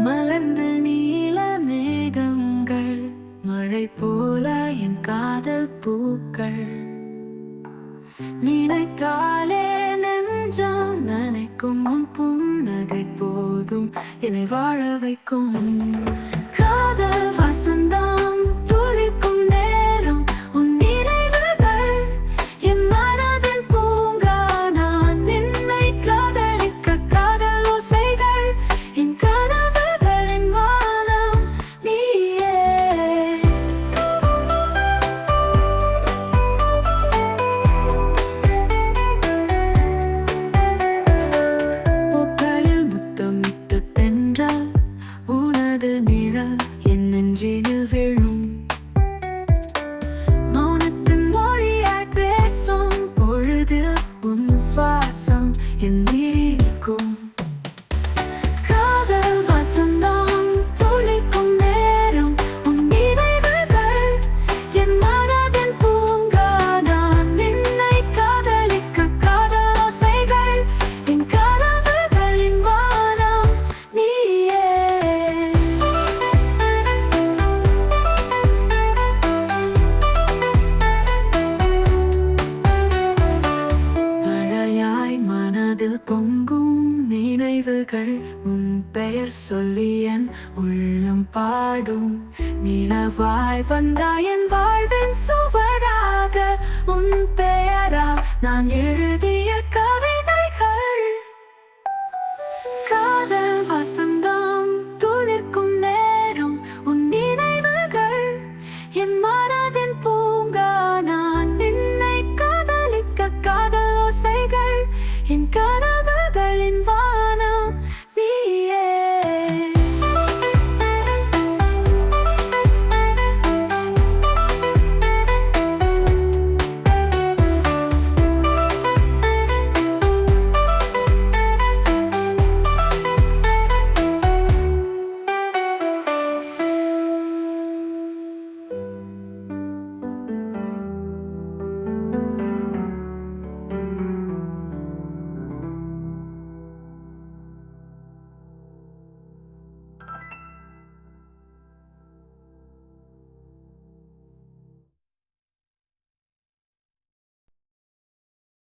மலர்ந்து நீல மேகங்கள், மழை போல என் காதல் பூக்கள். நினைத்தாலே நெஞ்சம் நனைக்கும், உன் புன்னகை போதும் என்னை வாழ வைக்கும். காதல் வசந்தம் துளிக்கும் நேரம், உன் நினைவுகள் என் மனதின் பூங்கா. நான் நின்னை காதலிக்க காதல் ஓசைகள், என் கனவுகளின் வானம் நீயே. பூக்களில் முத்தமிட்டு தென்றல், உனது நிழல் என் நெஞ்சினில் விழும். மௌனத்தின் மொழியாய் பேசும் பொழுது உன் சுவாசம் என் நீக்கும். காதல் வசந்தம் துளிக்கும் நேரம், உன் நினைவுகள் என் மனதின் பூங்கா. நான் நின்னை காதலிக்க காதல் ஓசைகள், என் கனவுகளின் வானம் நீயே. மழையாய் மனதில் பொங்கும் நினைவுகள், உன் பெயர் சொல்லி என் உள்ளம் பாடும். நிலவாய் வந்தாய் என் வாழ்வின் சுவராக, உன் பெயரால் நான்